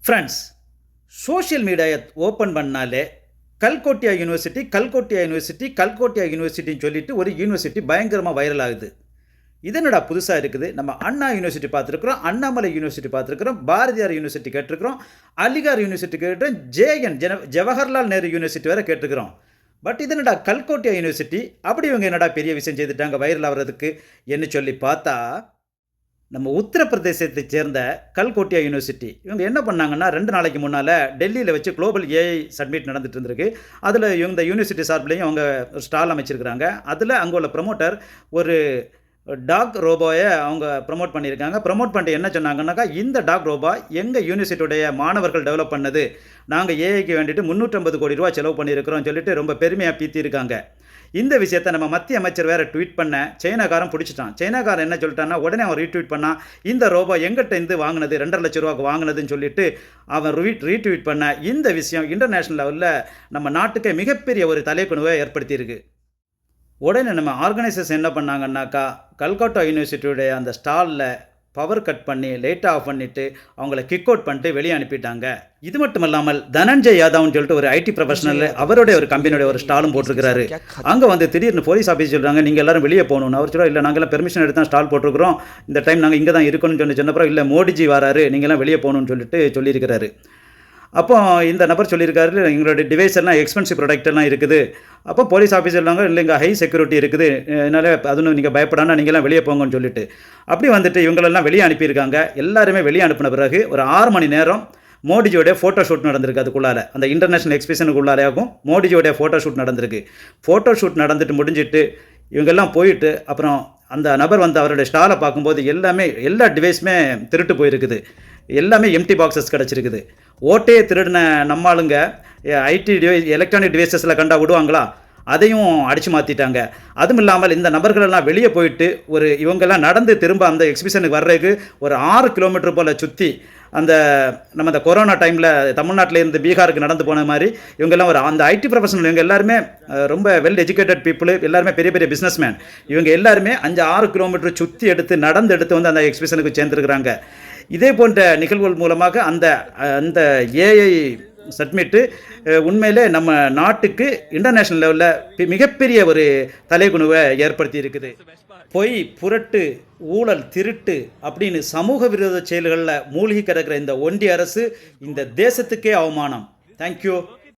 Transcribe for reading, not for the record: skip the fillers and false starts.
Friends, social media open பண்ணாலே கல்கோட்டியா university கல்கோட்டியா university கல்கோட்டியா யூனிவர்சிட்டின்னு சொல்லிட்டு ஒரு யூனிவர்சிட்டி பயங்கரமாக வைரல் ஆகுது. இது என்னடா புதுசாக இருக்குது? நம்ம அண்ணா யூனிவர்சிட்டி பார்த்துருக்குறோம், அண்ணாமலை யூனிவர்சிட்டி பார்த்துருக்குறோம், பாரதியார் யூனிவர்சிட்டி கேட்டிருக்கிறோம், அலிகார் யூனிவர்சிட்டி கேட்டுறோம், ஜவஹர்லால் நேரு யூனிவர்சிட்டி வேறு கேட்டிருக்கிறோம். பட் இது என்னடா கல்கோட்டியா யூனிவர்சிட்டி, அப்படி இவங்க என்னடா பெரிய விஷயம் செய்துட்டாங்க வைரல் ஆகிறதுக்கு என்ன சொல்லி பார்த்தா, நம்ம உத்தரப்பிரதேசத்தை சேர்ந்த கல்கோட்டியா யூனிவர்சிட்டி இவங்க என்ன பண்ணாங்கன்னா 2 நாளைக்கு முன்னால் டெல்லியில் வச்சு குளோபல் ஏஐ சப்மிட் நடந்துட்டு இருந்திருக்கு. அதில் இவங்க யூனிவர்சிட்டி சார்பிலையும் அவங்க ஸ்டால் அமைச்சிருக்கிறாங்க. அதில் அங்கே உள்ள ப்ரமோட்டர் ஒரு டாக் ரோபோயை அவங்க ப்ரமோட் பண்ணியிருக்காங்க. ப்ரமோட் பண்ணிட்டு என்ன சொன்னாங்கன்னாக்கா, இந்த டாக் ரோபோ எங்கள் யூனிவர்சிட்டியுடைய மாணவர்கள் டெவலப் பண்ணது, நாங்கள் ஏஐக்கு வேண்டிட்டு 350 கோடி ரூபா செலவு பண்ணியிருக்கிறோம் சொல்லிட்டு ரொம்ப பெருமையாக பீத்தியிருக்காங்க. இந்த விஷயத்தை நம்ம மத்திய அமைச்சர் வேறு ட்வீட் பண்ண சைனாக்காரன் பிடிச்சிட்டான். சைனாக்காரன் என்ன சொல்லிட்டான்னா, உடனே அவன் ரீட்வீட் பண்ணான், இந்த ரோபோ எங்கிட்ட இருந்து வாங்கினது 2.5 லட்ச ரூபாய்க்கு வாங்கினதுன்னு சொல்லிட்டு அவன் ரீட்வீட் பண்ண இந்த விஷயம் இன்டர்நேஷ்னல் லெவலில் நம்ம நாட்டுக்கு மிகப்பெரிய ஒரு தலைக்குணுவை ஏற்படுத்தியிருக்கு. உடனே நம்ம ஆர்கனைசர்ஸ் என்ன பண்ணாங்கன்னாக்கா, கல்கத்தா யூனிவர்சிட்டியுடைய அந்த ஸ்டாலில் பவர் கட் பண்ணி லைட் ஆஃப் பண்ணிவிட்டு அவங்கள கிக் அவுட் பண்ணிட்டு வெளியே அனுப்பிட்டாங்க. இது மட்டும் இல்லாமல் தனஞ்சய் யாதவ்னு சொல்லிட்டு ஒரு ஐடி ப்ரொஃபஷனல் அவருடைய ஒரு கம்பெனியோட ஒரு ஸ்டாலும் போட்டிருக்கிறாரு. அங்கே வந்து திடீர்னு போலீஸ் ஆஃபீஸ் சொல்கிறாங்க, நீங்கள் எல்லாரும் வெளியே போகணும்னு. அவர் சொல்ல, இல்லை நாங்கள்லாம் பெர்மிஷன் எடுத்து தான் ஸ்டால் போட்டிருக்கிறோம், இந்த டைம் நாங்கள் இங்கே தான் இருக்கணும்னு சொன்னப்பறம், இல்லை மோடிஜி வராரு, நீங்கள்லாம் வெளியே போகணும்னு சொல்லிட்டு சொல்லியிருக்கிறாரு. அப்போ இந்த நபர் சொல்லியிருக்காரு, எங்களுடைய டிவைஸ் எல்லாம் எக்ஸ்பென்சிவ் ப்ராடக்ட் எல்லாம் இருக்குது. அப்போ போலீஸ் ஆஃபீஸர் இல்லைங்க, இல்லைங்க ஹை செக்யூரிட்டி இருக்குது, அதனால் அதுவும் நீங்கள் பயப்படாமல் நீங்கள்லாம் வெளியே போங்கன்னு சொல்லிட்டு அப்படி வந்துட்டு இவங்களெல்லாம் வெளியே அனுப்பியிருக்காங்க. எல்லாருமே வெளியே அனுப்பின பிறகு ஒரு 6 மணி நேரம் மோடிஜியோடைய ஃபோட்டோ ஷூட் நடந்திருக்கு. அதுக்குள்ளார அந்த இன்டர்நேஷ்னல் எக்ஸிபிஷனுக்குள்ளாரையாகும் மோடிஜியோடைய ஃபோட்டோ ஷூட் நடந்திருக்கு. ஃபோட்டோ ஷூட் நடந்துட்டு முடிஞ்சிட்டு இவங்கெல்லாம் போயிட்டு அப்புறம் அந்த நபர் வந்து அவருடைய ஸ்டாலை பார்க்கும்போது எல்லா டிவைஸுமே திருட்டு போயிருக்குது. எல்லாமே எம்டி பாக்ஸஸ் கிடச்சிருக்குது. ஓட்டே திருடின நம்மளுங்க ஐடி டிவைஸ் எலக்ட்ரானிக் டிவைசஸில் கண்டா விடுவாங்களா, அதையும் அடித்து மாற்றிட்டாங்க. அதுவும் இல்லாமல் இந்த நபர்களெல்லாம் வெளியே போயிட்டு இவங்கெல்லாம் நடந்து திரும்ப அந்த எக்ஸிபிஷனுக்கு வர்றதுக்கு ஒரு 6 கிலோமீட்டர் போல் சுற்றி நம்ம அந்த கொரோனா டைமில் தமிழ்நாட்டிலேருந்து பீகாருக்கு நடந்து போன மாதிரி இவங்கெல்லாம் அந்த ஐடி ப்ரொஃபஷனல் இவங்க எல்லாருமே ரொம்ப வெல் எஜுகேட்டட் பீப்புள், எல்லாருமே பெரிய பெரிய பிஸ்னஸ்மேன். இவங்க எல்லாருமே 5-6 கிலோமீட்டர் சுற்றி நடந்து எடுத்து வந்து அந்த எக்ஸிபிஷனுக்கு சேர்ந்துருக்குறாங்க. இதே போன்ற நிகழ்வுகள் மூலமாக அந்த ஏஐ சப்மிட்டு உண்மையிலே நம்ம நாட்டுக்கு இன்டர்நேஷ்னல் லெவலில் மிகப்பெரிய ஒரு தலைகுணுவை ஏற்படுத்தி இருக்குது. பொய், புரட்டு, ஊழல், திருட்டு அப்படின்னு சமூக விரோத செயல்களில் மூழ்கி கிடக்கிற இந்த ஒன்றிய அரசு இந்த தேசத்துக்கே அவமானம். தேங்க்யூ.